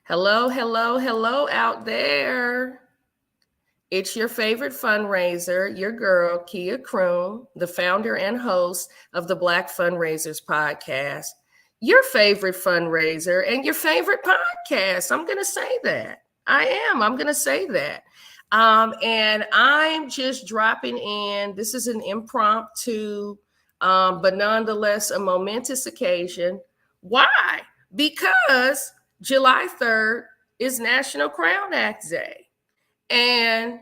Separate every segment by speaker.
Speaker 1: Hello, hello, hello out there. It's your favorite fundraiser, your girl, Kia Kroon, the founder and host of the Black Fundraisers podcast. Your favorite fundraiser and your favorite podcast. I'm going to say that. I am. I'm going to say that. And I'm just dropping in. This is an impromptu, but nonetheless a momentous occasion. Why? Because July 3rd is National Crown Act Day. And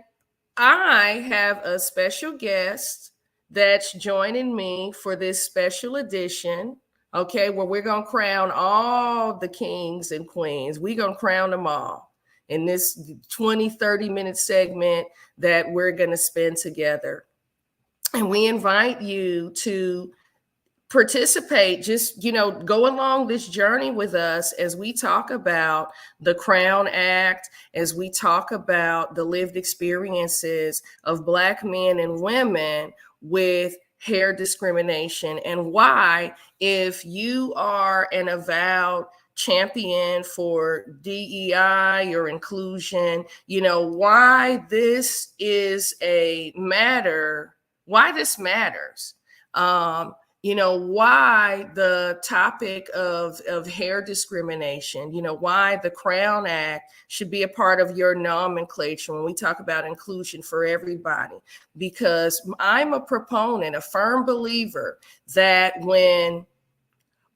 Speaker 1: I have a special guest that's joining me for this special edition. Okay, where we're going to crown all the kings and queens. We're going to crown them all in this 20-30 minute segment that we're going to spend together. And we invite you to participate, just go along this journey with us as we talk about the Crown Act, as we talk about the lived experiences of Black men and women with hair discrimination, and why, if you are an avowed champion for DEI or inclusion, why this is a matter, why this matters. Why the topic of hair discrimination, why the Crown Act should be a part of your nomenclature when we talk about inclusion for everybody. Because I'm a proponent, a firm believer that when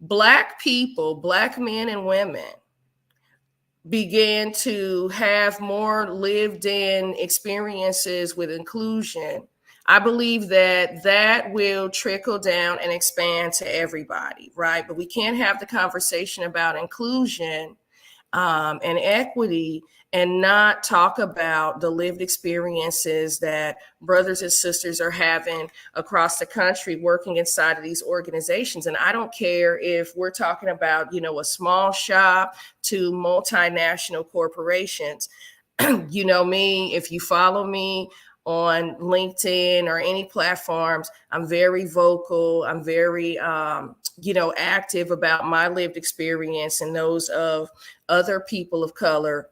Speaker 1: Black people, Black men and women, began to have more lived in experiences with inclusion, I believe that that will trickle down and expand to everybody, right? But we can't have the conversation about inclusion and equity and not talk about the lived experiences that brothers and sisters are having across the country working inside of these organizations. And I don't care if we're talking about, a small shop to multinational corporations. You know me, if you follow me on LinkedIn or any platforms, I'm very vocal. I'm very, active about my lived experience and those of other people of color.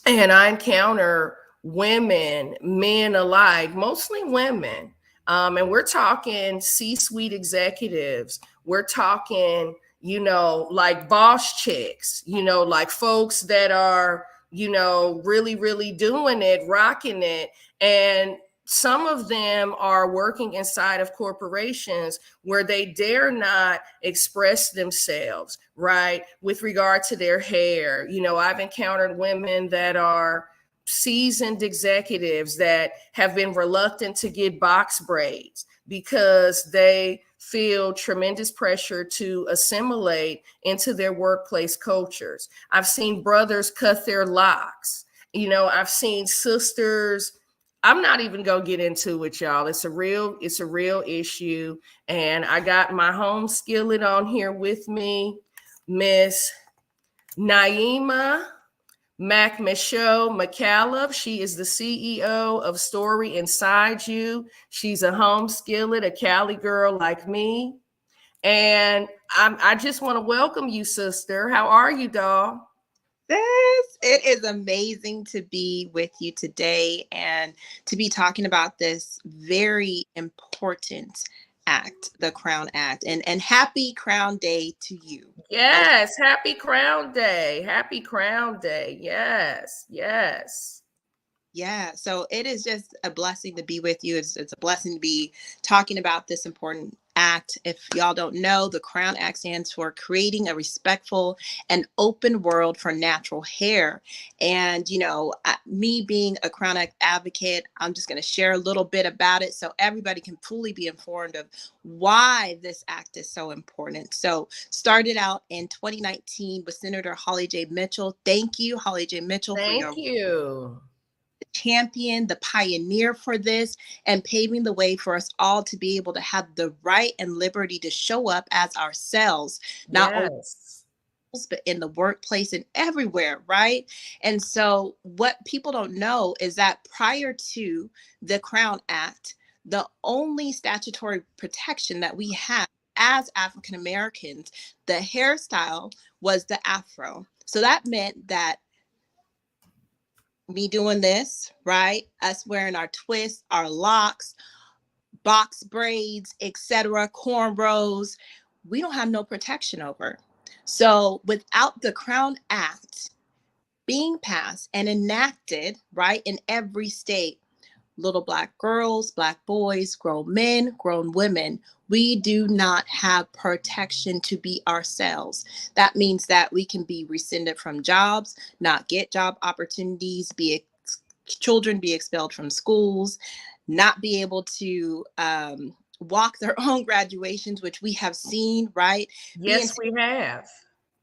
Speaker 1: And I encounter women, men alike, mostly women. And we're talking C-suite executives. We're talking, like boss chicks, like folks that are, really, really doing it, rocking it. And some of them are working inside of corporations where they dare not express themselves, right, with regard to their hair. I've encountered women that are seasoned executives that have been reluctant to get box braids because they feel tremendous pressure to assimilate into their workplace cultures. I've seen brothers cut their locks. I've seen sisters. I'm not even gonna get into it, y'all. It's a real issue. And I got my home skillet on here with me, Miss Naima McAuliffe. She is the CEO of Story Inside You. She's a home skillet, a Cali girl like me. And I just want to welcome you, sister. How are you, doll?
Speaker 2: It is amazing to be with you today and to be talking about this very important act, the Crown Act, and happy Crown Day to you.
Speaker 1: Yes, happy Crown Day. Happy Crown Day. Yes, yes.
Speaker 2: Yeah, so it is just a blessing to be with you. It's a blessing to be talking about this important act. If y'all don't know, the Crown Act stands for Creating a Respectful and Open World for Natural Hair. And, me being a Crown Act advocate, I'm just going to share a little bit about it so everybody can fully be informed of why this act is so important. So, started out in 2019 with Senator Holly J. Mitchell. Thank you, Holly J. Mitchell, for your
Speaker 1: Thank you.
Speaker 2: champion, the pioneer for this, and paving the way for us all to be able to have the right and liberty to show up as ourselves, not only
Speaker 1: Yes.
Speaker 2: but in the workplace and everywhere, right? And so what people don't know is that prior to the Crown Act, the only statutory protection that we have as African Americans, the hairstyle was the afro. So that meant that me doing this, right? Us wearing our twists, our locks, box braids, etc., cornrows, we don't have no protection over. So without the Crown Act being passed and enacted, right, in every state, little Black girls, Black boys, grown men, grown women, we do not have protection to be ourselves. That means that we can be rescinded from jobs, not get job opportunities, children be expelled from schools, not be able to walk their own graduations, which we have seen, right? Being
Speaker 1: Yes, we have.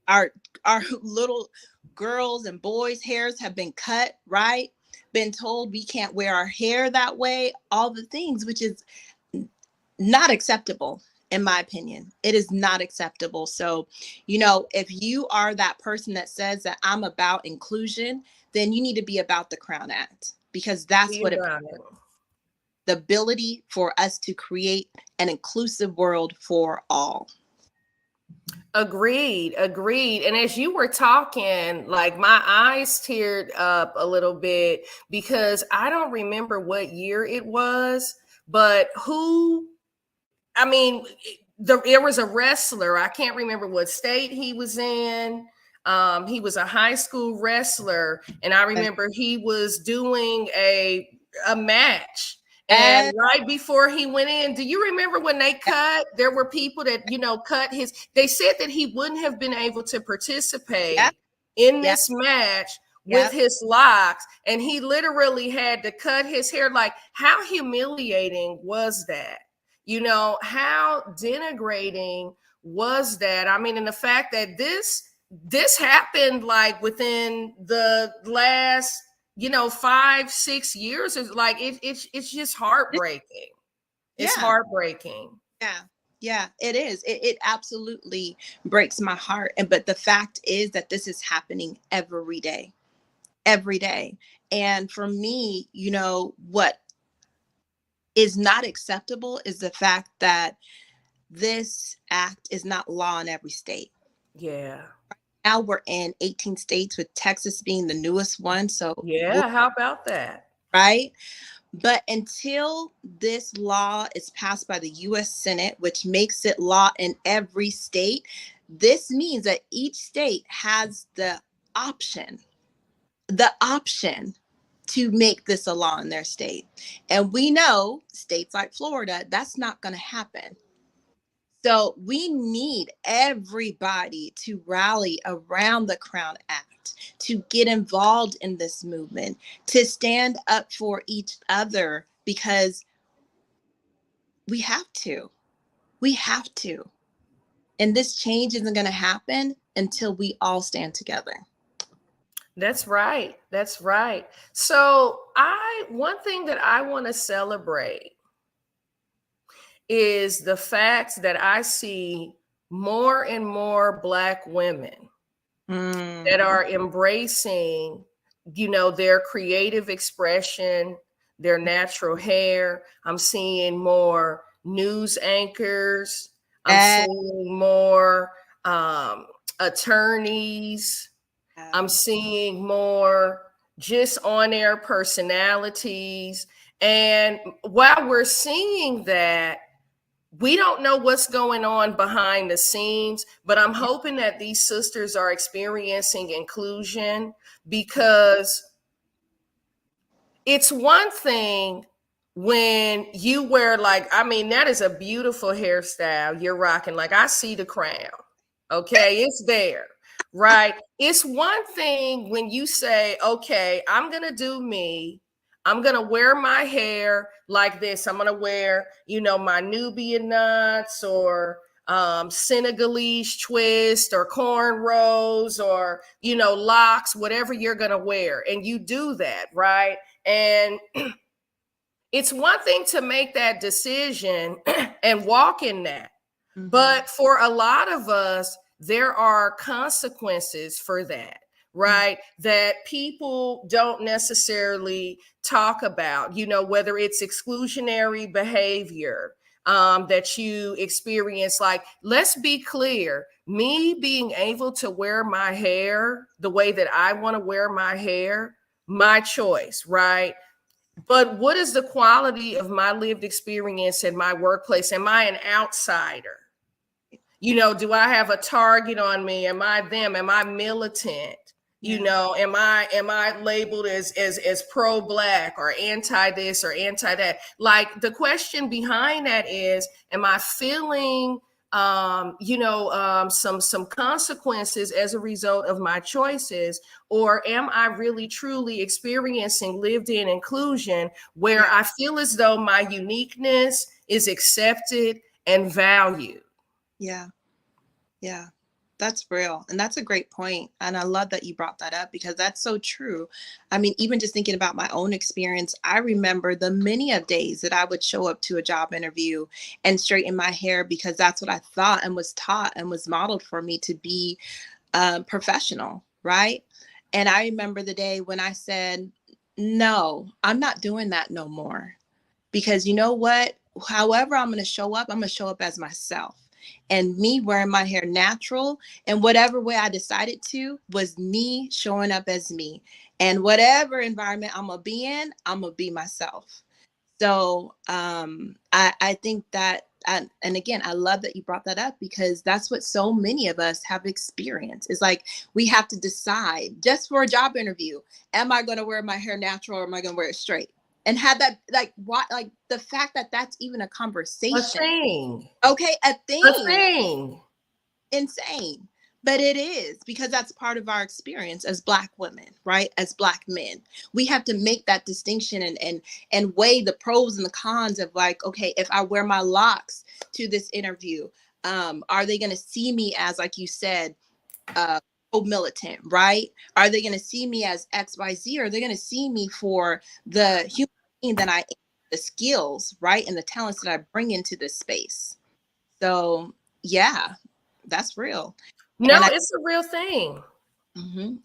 Speaker 2: our our little girls and boys' hairs have been cut, right? Been told we can't wear our hair that way, all the things, which is not acceptable. In my opinion, it is not acceptable. So, if you are that person that says that I'm about inclusion, then you need to be about the Crown Act, because that's
Speaker 1: Be
Speaker 2: what
Speaker 1: about it.
Speaker 2: the ability for us to create an inclusive world for all.
Speaker 1: Agreed, agreed. And as you were talking, like my eyes teared up a little bit because I don't remember what year it was, but I mean, there was a wrestler. I can't remember what state he was in. He was a high school wrestler, and I remember he was doing a match. And
Speaker 2: And
Speaker 1: right before he went in, do you remember when they cut? There were people that cut his. They said that he wouldn't have been able to
Speaker 2: yep,
Speaker 1: participate in
Speaker 2: yep,
Speaker 1: this match with
Speaker 2: yep.
Speaker 1: his locks, and he literally had to cut his hair. Like, how humiliating was that? How denigrating was that? I mean, and the fact that this happened like within the last 5-6 years is like it's just heartbreaking. It's
Speaker 2: Yeah,
Speaker 1: heartbreaking.
Speaker 2: yeah, yeah. It is. It absolutely breaks my heart. But the fact is that this is happening every day. And for me, what is not acceptable is the fact that this act is not law in every state.
Speaker 1: Yeah.
Speaker 2: Now we're in 18 states, with Texas being the newest one. So,
Speaker 1: Yeah, how about that?
Speaker 2: right? But until this law is passed by the US Senate, which makes it law in every state, this means that each state has option, the option to make this a law in their state. And we know states like Florida, that's not going to happen. So we need everybody to rally around the Crown Act, to get involved in this movement, to stand up for each other, because we have to. We have to. And this change isn't going to happen until we all stand together.
Speaker 1: That's right. That's right. So one thing that I want to celebrate is the fact that I see more and more Black women that are embracing, their creative expression, their natural hair. I'm seeing more news anchors. I'm
Speaker 2: And,
Speaker 1: seeing more attorneys. I'm seeing more just on air personalities. And while we're seeing that, we don't know what's going on behind the scenes, but I'm hoping that these sisters are experiencing inclusion, because it's one thing when you wear, like, I mean, that is a beautiful hairstyle you're rocking. Like, I see the crown. Okay, it's there, right? It's one thing when you say, okay, I'm going to do me. I'm going to wear my hair like this. I'm going to wear, my Nubian knots, or Senegalese twist, or cornrows, or, locks, whatever you're going to wear. And you do that, right? And it's one thing to make that decision and walk in that.
Speaker 2: mm-hmm.
Speaker 1: But for a lot of us, there are consequences for that, right? Mm-hmm. That people don't necessarily talk about, whether it's exclusionary behavior that you experience. Like, let's be clear, me being able to wear my hair the way that I want to wear my hair, my choice, right? But what is the quality of my lived experience in my workplace? Am I an outsider? You know, do I have a target on me? Am I them? Am I militant? You
Speaker 2: Yeah.
Speaker 1: know, am I labeled as pro black or anti this or anti that? Like, the question behind that is, am I feeling some consequences as a result of my choices, or am I really truly experiencing lived in inclusion where
Speaker 2: Yeah.
Speaker 1: I feel as though my uniqueness is accepted and valued?
Speaker 2: Yeah. Yeah. That's real. And that's a great point. And I love that you brought that up because that's so true. I mean, even just thinking about my own experience, I remember the many of days that I would show up to a job interview and straighten my hair because that's what I thought and was taught and was modeled for me to be professional. Right. And I remember the day when I said, no, I'm not doing that no more. Because you know what? However, I'm going to show up, I'm going to show up as myself. And me wearing my hair natural and whatever way I decided to was me showing up as me. And whatever environment I'm going to be in, I'm going to be myself. So I think that, and again, I love that you brought that up because that's what so many of us have experienced. It's like we have to decide just for a job interview, am I going to wear my hair natural or am I going to wear it straight? And have that, like, what, like the fact that that's even a
Speaker 1: A
Speaker 2: conversation.
Speaker 1: thing.
Speaker 2: Okay, a
Speaker 1: A
Speaker 2: thing.
Speaker 1: thing.
Speaker 2: Insane. But it is because that's part of our experience as Black women, right? As Black men, we have to make that distinction and weigh the pros and the cons of, like, okay, if I wear my locks to this interview, are they going to see me as, like you said, militant, right? Are they going to see me as XYZ, or are they going to see me for the human being that I am, the skills, right, and the talents that I bring into this space? So yeah, that's real.
Speaker 1: No,
Speaker 2: And
Speaker 1: it's a real thing.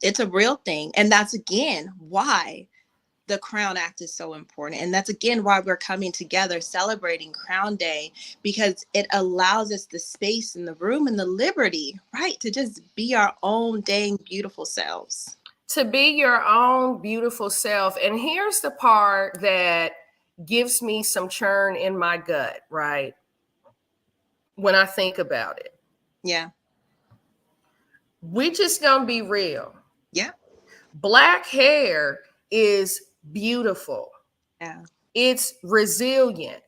Speaker 2: it's a real thing. And that's again why the Crown Act is so important. And that's again why we're coming together celebrating Crown Day, because it allows us the space and the room and the liberty, right, to just be our own dang beautiful selves.
Speaker 1: To be your own beautiful self. And here's the part that gives me some churn in my gut, right? When I think about it,
Speaker 2: Yeah.
Speaker 1: we just gonna be real.
Speaker 2: Yeah.
Speaker 1: Black hair is beautiful.
Speaker 2: Yeah.
Speaker 1: It's resilient.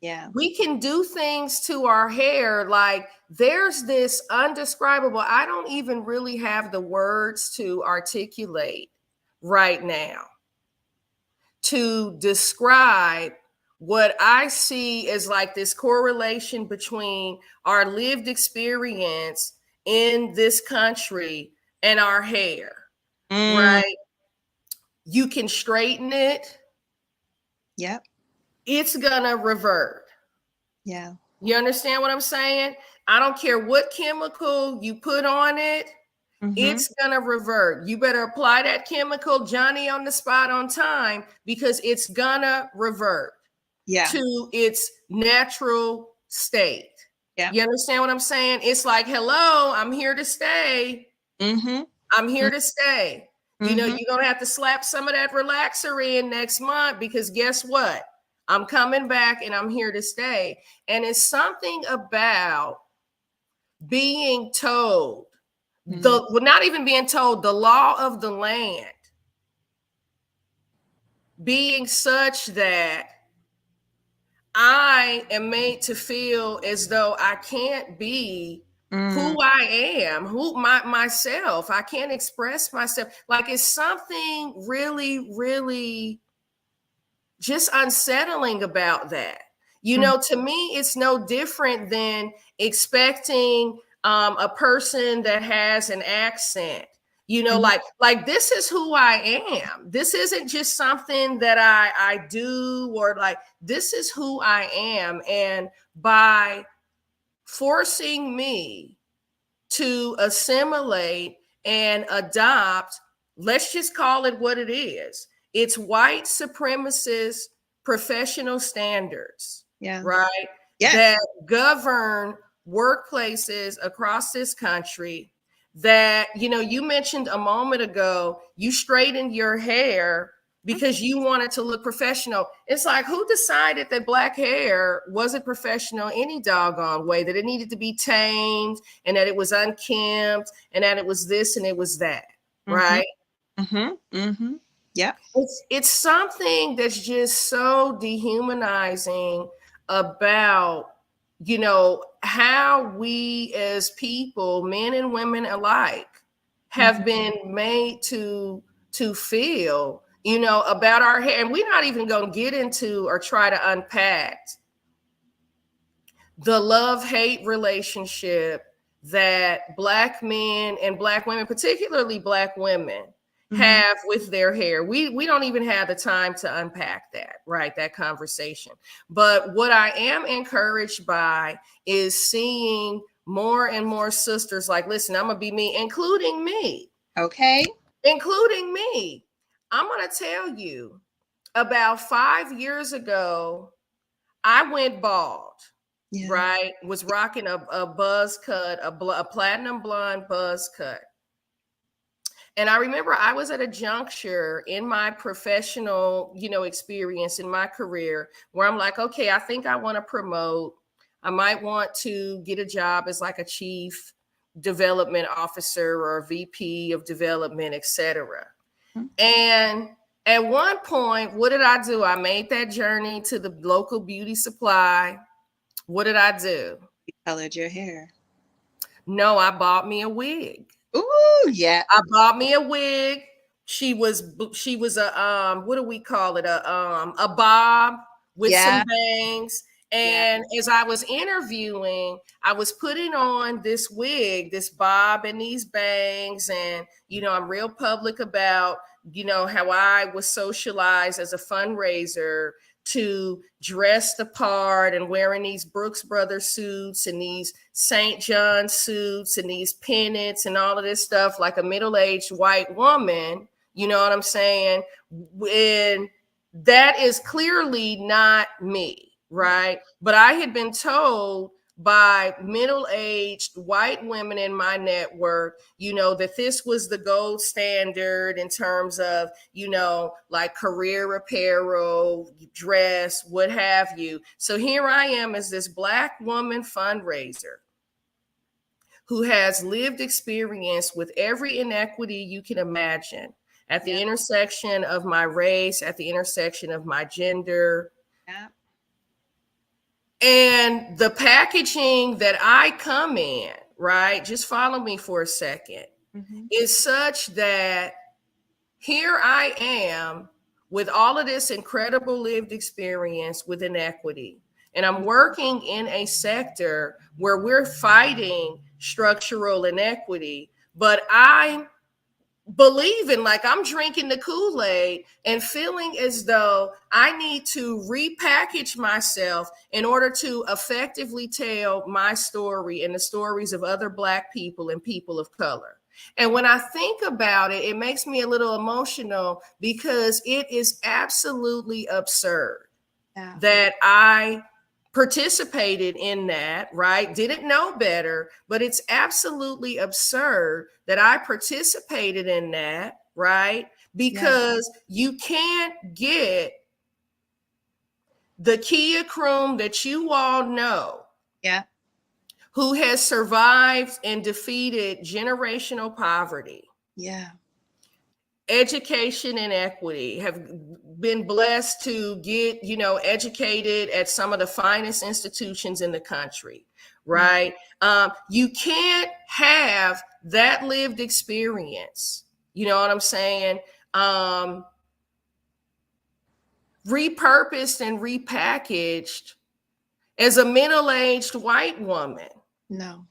Speaker 2: Yeah.
Speaker 1: We can do things to our hair. Like, there's this undescribable, I don't even really have the words to articulate right now to describe what I see as like this correlation between our lived experience in this country and our hair,
Speaker 2: Mm,
Speaker 1: right? You can straighten it,
Speaker 2: yep.
Speaker 1: it's gonna revert.
Speaker 2: Yeah.
Speaker 1: You understand what I'm saying? I don't care what chemical you put on it,
Speaker 2: Mm-hmm.
Speaker 1: it's gonna revert. You better apply that chemical Johnny on the spot on time, because it's gonna revert
Speaker 2: Yeah.
Speaker 1: to its natural state.
Speaker 2: Yeah.
Speaker 1: You understand what I'm saying? It's like, hello, I'm here to stay.
Speaker 2: Mm-hmm.
Speaker 1: I'm here to stay. You know,
Speaker 2: Mm-hmm.
Speaker 1: you're going to have to slap some of that relaxer in next month, because guess what? I'm coming back and I'm here to stay. And it's something about being told,
Speaker 2: Mm-hmm.
Speaker 1: well, not even being told, the law of the land being such that I am made to feel as though I can't be
Speaker 2: Mm,
Speaker 1: who I am, myself. I can't express myself. Like, it's something really, really just unsettling about that. You
Speaker 2: mm,
Speaker 1: know, to me, it's no different than expecting a person that has an accent. You know,
Speaker 2: mhm,
Speaker 1: like this is who I am. This isn't just something that I do, or like, this is who I am. And by forcing me to assimilate and adopt, let's just call it what it is. It's white supremacist professional standards,
Speaker 2: yeah.
Speaker 1: right?
Speaker 2: Yes.
Speaker 1: That govern workplaces across this country that, you mentioned a moment ago, you straightened your hair because you wanted to look professional. It's like, who decided that black hair wasn't professional any doggone way, that it needed to be tamed and that it was unkempt and that it was this and it was that, right?
Speaker 2: Yep.
Speaker 1: It's something that's just so dehumanizing about, how we as people, men and women alike, have been made to feel, about our hair. And we're not even going to get into or try to unpack the love-hate relationship that black men and black women, particularly black women, have with their hair. We don't even have the time to unpack that, right? That conversation. But what I am encouraged by is seeing more and more sisters like, listen, I'm gonna be me, including me.
Speaker 2: Okay.
Speaker 1: Including me. I'm gonna tell you, about 5 years ago, I went bald. Yeah. Right, was rocking a buzz cut, a platinum blonde buzz cut. And I remember I was at a juncture in my professional, experience in my career where I'm like, okay, I think I want to promote. I might want to get a job as like a chief development officer or a VP of development, etc. And at one point, what did I do? I made that journey to the local beauty supply. What did I do?
Speaker 2: You colored your hair.
Speaker 1: No, I bought me a wig.
Speaker 2: Ooh, yeah.
Speaker 1: I bought me a wig. She was a what do we call it? A bob with some bangs. And as I was interviewing, I was putting on this wig, this bob and these bangs. And, I'm real public about, how I was socialized as a fundraiser to dress the part and wearing these Brooks Brothers suits and these St. John suits and these pennants and all of this stuff like a middle-aged white woman, you know what I'm saying? When that is clearly not me, right? But I had been told by middle-aged white women in my network, that this was the gold standard in terms of, like career apparel, dress, what have you. So here I am as this black woman fundraiser who has lived experience with every inequity you can imagine at the intersection of my race, at the intersection of my gender. Yeah. And the packaging that I come in, right? Just follow me for a second, is such that here I am with all of this incredible lived experience with inequity. And I'm working in a sector where we're fighting structural inequity, but I'm believing like I'm drinking the Kool-Aid and feeling as though I need to repackage myself in order to effectively tell my story and the stories of other Black people and people of color. And when I think about it, it makes me a little emotional because it is absolutely absurd that I participated in that, right? Didn't know better, but it's absolutely absurd that I participated in that, right? Because you can't get the Kia Kroom that you all know, who has survived and defeated generational poverty. Education and equity, have been blessed to get, educated at some of the finest institutions in the country, right? You can't have that lived experience, you know what I'm saying? Repurposed and repackaged as a middle-aged white woman.
Speaker 2: No.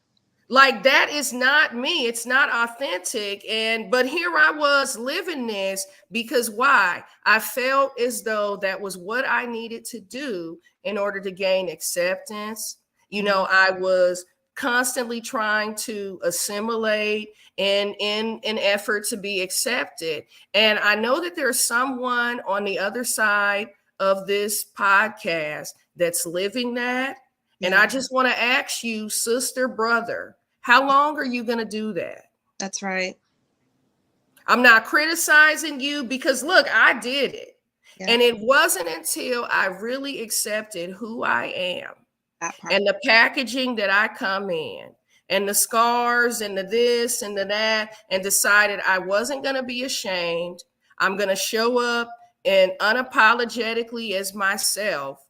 Speaker 1: Like that is not me. It's not authentic. But here I was living this because why? I felt as though that was what I needed to do in order to gain acceptance. I was constantly trying to assimilate and in an effort to be accepted. And I know that there's someone on the other side of this podcast that's living that. And I just want to ask you, sister, brother, how long are you going to do that?
Speaker 2: That's right.
Speaker 1: I'm not criticizing you because look, I did it.
Speaker 2: Yeah.
Speaker 1: And it wasn't until I really accepted who I am
Speaker 2: That part.
Speaker 1: and the packaging that I come in and the scars and the this and the that, and decided I wasn't going to be ashamed. I'm going to show up and unapologetically as myself,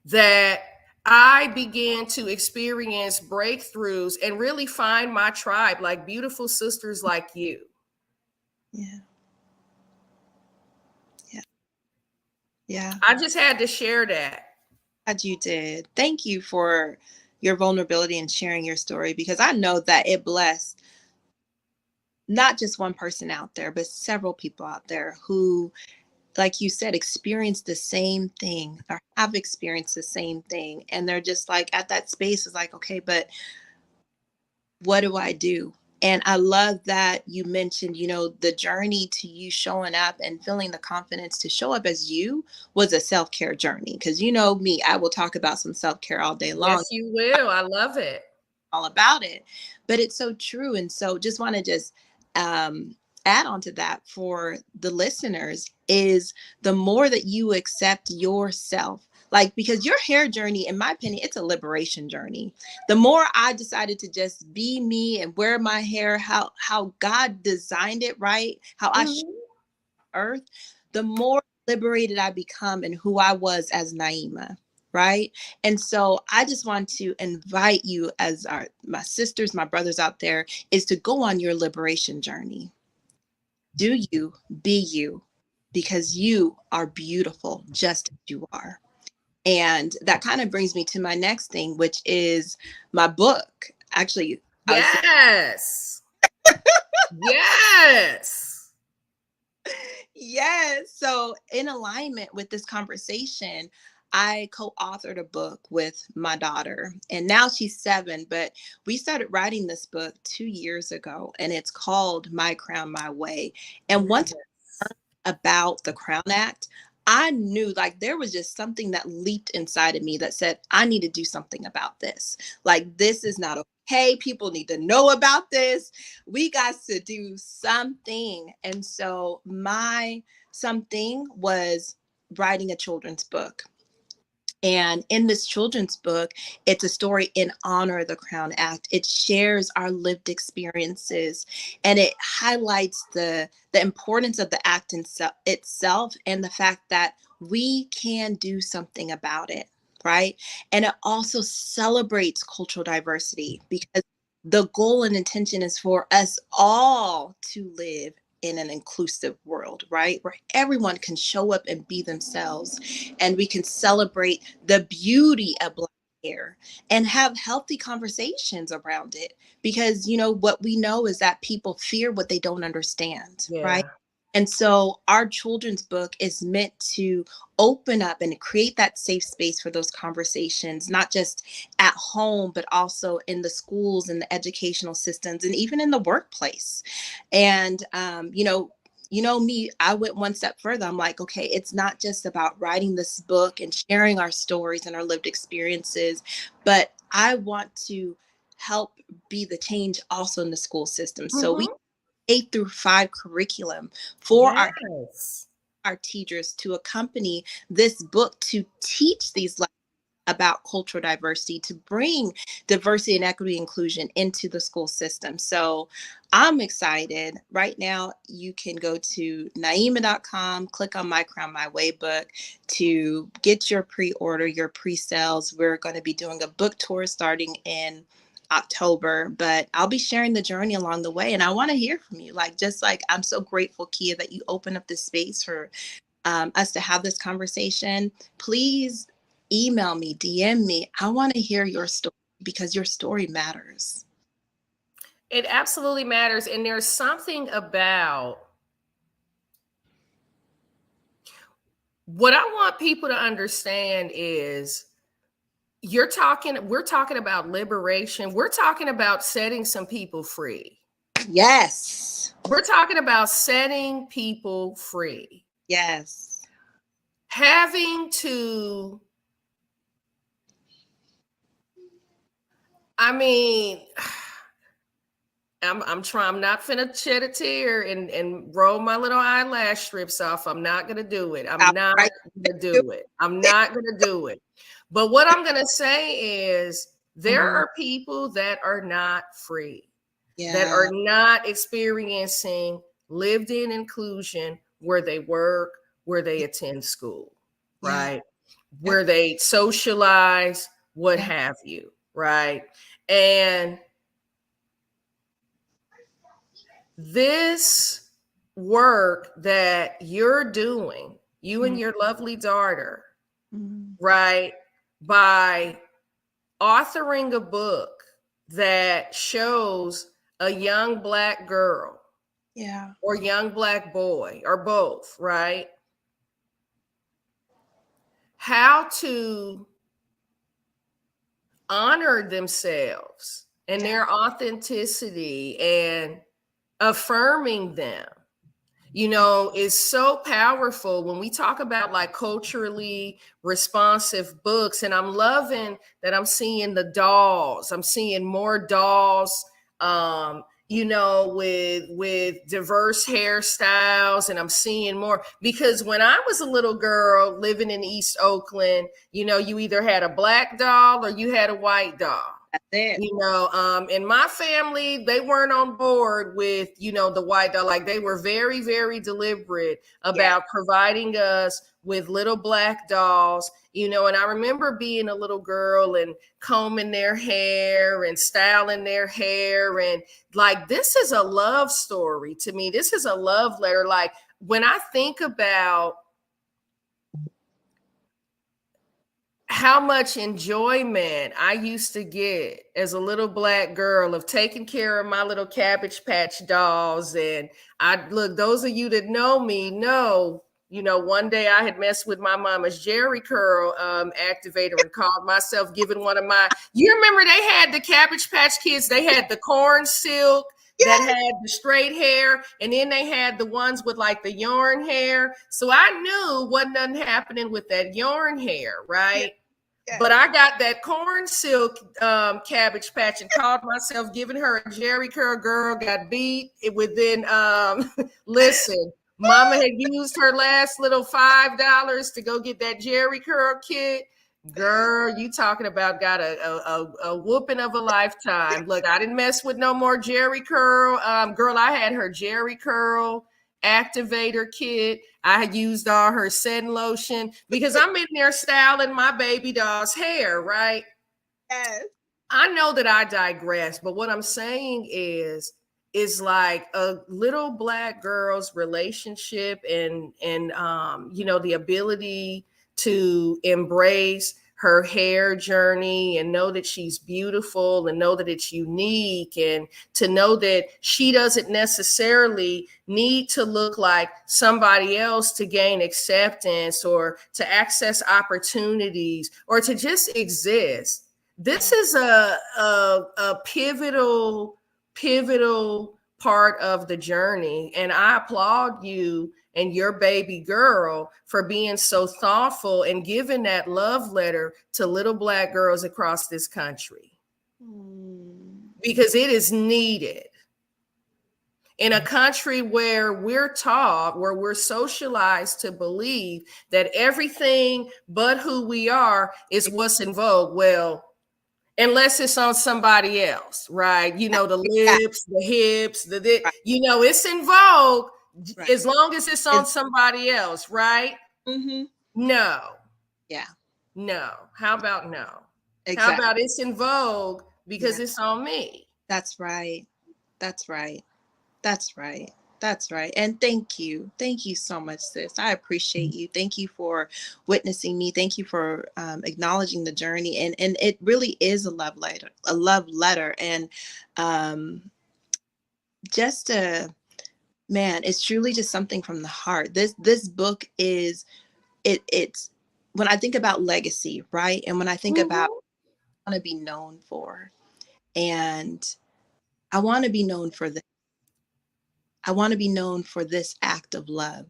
Speaker 1: that I began to experience breakthroughs and really find my tribe, like beautiful sisters like you.
Speaker 2: Yeah. Yeah. Yeah.
Speaker 1: I just had to share that.
Speaker 2: Glad you did. Thank you for your vulnerability and sharing your story, because I know that it blessed not just one person out there, but several people out there who, like you said, experience the same thing or have experienced the same thing. And they're just like at that space is like, okay, but what do I do? And I love that you mentioned, the journey to you showing up and feeling the confidence to show up as you was a self-care journey. Because you know me, I will talk about some self-care all day long,
Speaker 1: Yes, you will. I love it.
Speaker 2: all about it. But it's so true. And so just want to just add on to that for the listeners is the more that you accept yourself, like, because your hair journey, in my opinion, it's a liberation journey. The more I decided to just be me and wear my hair how God designed it, right? How I show earth, the more liberated I become in who I was as Naima. Right. And so I just want to invite you, as my sisters, my brothers out there, is to go on your liberation journey. Do you, be you, because you are beautiful just as you are. And that kind of brings me to my next thing, which is my book. Actually, I was
Speaker 1: Yes. Yes.
Speaker 2: yes. So, in alignment with this conversation, I co authored a book with my daughter, and now she's 7. But we started writing this book 2 years ago, and it's called My Crown, My Way. And once about the Crown Act, I knew like there was just something that leaped inside of me that said, I need to do something about this. Like, this is not okay. People need to know about this. We got to do something. And so, my something was writing a children's book. And in this children's book, it's a story in honor of the Crown Act. It shares our lived experiences, and it highlights the importance of the act itself and the fact that we can do something about it, right? And it also celebrates cultural diversity, because the goal and intention is for us all to live in an inclusive world, right? Where everyone can show up and be themselves, and we can celebrate the beauty of Black hair and have healthy conversations around it. Because, what we know is that people fear what they don't understand, right?
Speaker 1: Yeah.
Speaker 2: And so our children's book is meant to open up and create that safe space for those conversations, not just at home, but also in the schools and the educational systems and even in the workplace. And, me, I went one step further. I'm like, okay, it's not just about writing this book and sharing our stories and our lived experiences, but I want to help be the change also in the school system. So we
Speaker 1: Mm-hmm.
Speaker 2: 8 through 5 curriculum for
Speaker 1: Yes.
Speaker 2: our teachers to accompany this book to teach these lessons about cultural diversity, to bring diversity and equity inclusion into the school system. So I'm excited. Right now, you can go to naima.com, click on My Crown, My Way book to get your pre-order, your pre-sales. We're going to be doing a book tour starting in October, but I'll be sharing the journey along the way. And I want to hear from you. Like, just like I'm so grateful, Kia, that you open up this space for us to have this conversation. Please email me, DM me. I want to hear your story, because your story matters.
Speaker 1: It absolutely matters. And there's something about what I want people to understand is we're talking about liberation. We're talking about setting some people free.
Speaker 2: Yes.
Speaker 1: We're talking about setting people free.
Speaker 2: Yes.
Speaker 1: Having to I mean, I'm trying. I'm not finna shed a tear and roll my little eyelash strips off. I'm not gonna do it. I'm
Speaker 2: All
Speaker 1: not
Speaker 2: right.
Speaker 1: gonna do it. I'm not gonna do it. But what I'm gonna say is there
Speaker 2: Mhm.
Speaker 1: are people that are not free, that are
Speaker 2: Yeah.
Speaker 1: not experiencing lived in inclusion where they work, where they attend school,
Speaker 2: Yeah.
Speaker 1: right?
Speaker 2: Yep.
Speaker 1: Where they socialize, what
Speaker 2: Yeah.
Speaker 1: have you, right? And this work that you're doing, you and
Speaker 2: Mhm.
Speaker 1: your lovely daughter,
Speaker 2: Mhm.
Speaker 1: right, by authoring a book that shows a young Black girl
Speaker 2: Yeah.
Speaker 1: or young Black boy or both, right, how to honor themselves and
Speaker 2: Yeah.
Speaker 1: their authenticity and affirming them, is so powerful when we talk about like culturally responsive books. And I'm loving that I'm seeing the dolls. I'm seeing more dolls, with diverse hairstyles. And I'm seeing more because when I was a little girl living in East Oakland, you either had a Black doll or you had a white doll.
Speaker 2: That's it.
Speaker 1: In my family, they weren't on board with, the white dog. Like they were very, very deliberate
Speaker 2: Yeah.
Speaker 1: about providing us with little Black dolls, and I remember being a little girl and combing their hair and styling their hair. And like, this is a love story to me. This is a love letter. Like when I think about how much enjoyment I used to get as a little Black girl of taking care of my little Cabbage Patch dolls. And those of you that know me know, one day I had messed with my mama's Jerry curl activator and called myself giving one of you remember they had the Cabbage Patch Kids, they had the corn silk that
Speaker 2: Yes.
Speaker 1: had the straight hair, and then they had the ones with like the yarn hair. So I knew wasn't nothing happening with that yarn hair,
Speaker 2: Yes.
Speaker 1: right?
Speaker 2: Yes.
Speaker 1: But I got that corn silk Cabbage Patch and called myself giving her a Jerry curl. Girl got beat within. Listen, Mama had used her last little $5 to go get that Jerry curl kit. Girl, you talking about got a whooping of a lifetime. Look, I didn't mess with no more Jerry curl. Girl, I had her Jerry curl activator kit. I used all her setting lotion because I'm in there styling my baby doll's hair, right?
Speaker 2: Yes.
Speaker 1: I know that I digress, but what I'm saying is like a little Black girl's relationship and the ability to embrace her hair journey and know that she's beautiful and know that it's unique and to know that she doesn't necessarily need to look like somebody else to gain acceptance or to access opportunities or to just exist. This
Speaker 2: Yeah.
Speaker 1: is a pivotal part of the journey, and I applaud you and your baby girl for being so thoughtful and giving that love letter to little Black girls across this country
Speaker 2: Mm.
Speaker 1: because it is needed in a country where we're taught, where we're socialized to believe that everything but who we are is what's in vogue. Well, unless it's on somebody else, right? The
Speaker 2: Yeah.
Speaker 1: lips, the hips,
Speaker 2: Right.
Speaker 1: it's in vogue
Speaker 2: Right.
Speaker 1: as long as it's on
Speaker 2: It's,
Speaker 1: somebody else, right?
Speaker 2: mm-hmm.
Speaker 1: No,
Speaker 2: Yeah.
Speaker 1: no. How about no? How
Speaker 2: Exactly.
Speaker 1: about it's in vogue because
Speaker 2: Yeah.
Speaker 1: it's on me?
Speaker 2: That's right. That's right. That's right. That's right. And thank you. Thank you so much, sis. I appreciate you. Thank you for witnessing me. Thank you for acknowledging the journey. And it really is a love letter, a love letter. And um, just a man, it's truly just something from the heart. This book is it's when I think about legacy, right? And when I think about
Speaker 1: Mhm.
Speaker 2: I want to be known for, and I want to be known for this. I want to be known for this act of love.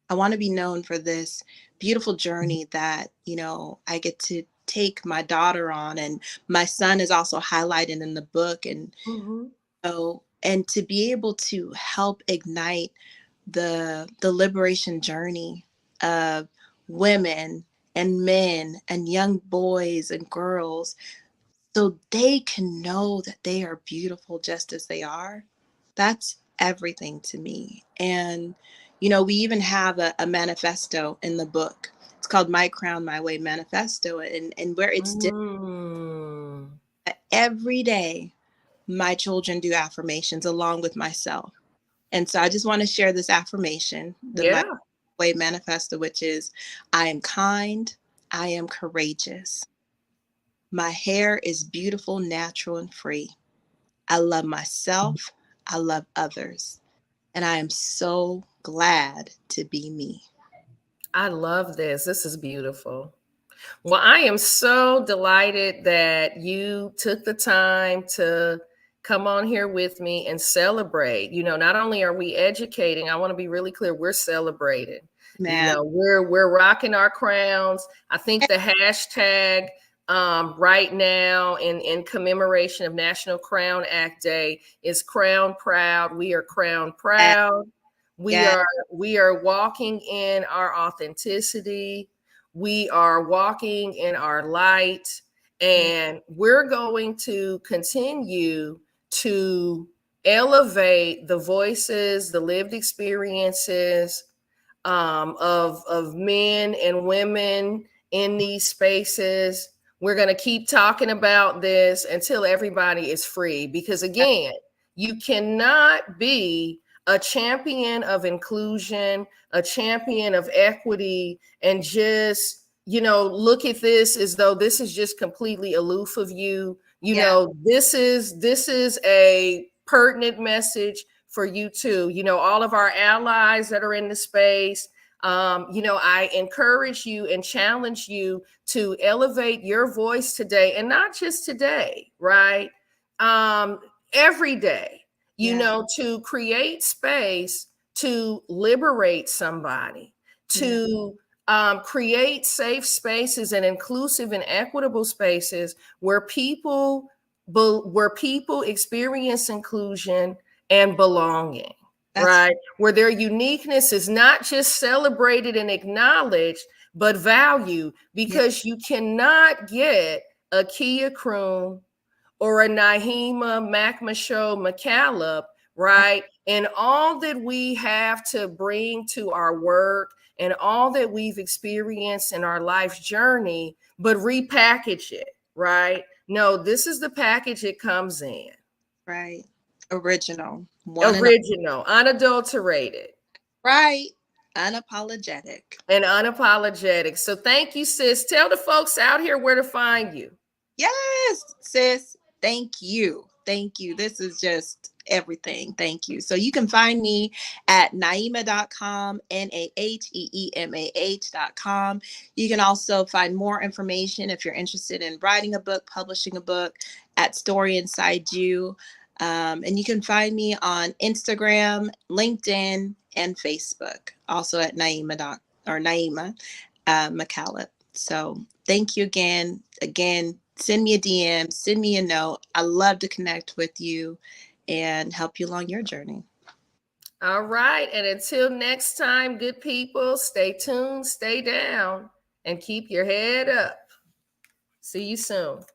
Speaker 2: I want to be known for this beautiful journey that, I get to take my daughter on, and my son is also highlighted in the book. And
Speaker 1: Mhm.
Speaker 2: so, and to be able to help ignite the liberation journey of women and men and young boys and girls, so they can know that they are beautiful just as they are. That's everything to me. And we even have a manifesto in the book. It's called My Crown My Way Manifesto, and where it's
Speaker 1: Mm.
Speaker 2: every day my children do affirmations along with myself. And so I just want to share this affirmation, the My
Speaker 1: Yeah.
Speaker 2: Way Manifesto, which is, I am kind, I am courageous. My hair is beautiful, natural, and free. I love myself. I love others. And I am so glad to be me.
Speaker 1: I love this. This is beautiful. Well, I am so delighted that you took the time to come on here with me and celebrate. Not only are we educating, I want to be really clear, we're celebrating.
Speaker 2: Man.
Speaker 1: We're rocking our crowns. I think the hashtag right now in commemoration of National Crown Act Day is Crown Proud. We are Crown Proud. We
Speaker 2: Yeah.
Speaker 1: are we are walking in our authenticity. We are walking in our light,
Speaker 2: Yeah.
Speaker 1: and we're going to continue to elevate the voices, the lived experiences of men and women in these spaces. We're going to keep talking about this until everybody is free, because again, you cannot be a champion of inclusion, a champion of equity, and just, look at this as though this is just completely aloof of you.
Speaker 2: Yeah.
Speaker 1: This is a pertinent message for you too. All of our allies that are in the space. I encourage you and challenge you to elevate your voice today, and not just today, right? Every day,
Speaker 2: Yeah.
Speaker 1: to create space to liberate somebody,
Speaker 2: Yeah.
Speaker 1: to create safe spaces and inclusive and equitable spaces where people experience inclusion and belonging,
Speaker 2: That's
Speaker 1: right? Where their uniqueness is not just celebrated and acknowledged, but valued,
Speaker 2: yeah.
Speaker 1: because you cannot get a Kia Kroon or a Naheema McMashow McCallop, right? And all that we have to bring to our work and all that we've experienced in our life's journey, but repackage it, right? No, this is the package it comes in.
Speaker 2: Right. Original. One and
Speaker 1: Original, unadulterated,
Speaker 2: right. Unapologetic.
Speaker 1: and unapologetic. So thank you, sis. Tell the folks out here where to find you.
Speaker 2: Yes, sis. Thank you. Thank you. This is just everything. Thank you. So you can find me at naheemah.com, naheemah.com. You can also find more information if you're interested in writing a book, publishing a book, at Story Inside You. And you can find me on Instagram, LinkedIn, and Facebook, also at Naheemah McCallop. So thank you again. Again, send me a DM, send me a note. I love to connect with you and help you along your journey.
Speaker 1: All right. And until next time, good people, stay tuned, stay down, and keep your head up. See you soon.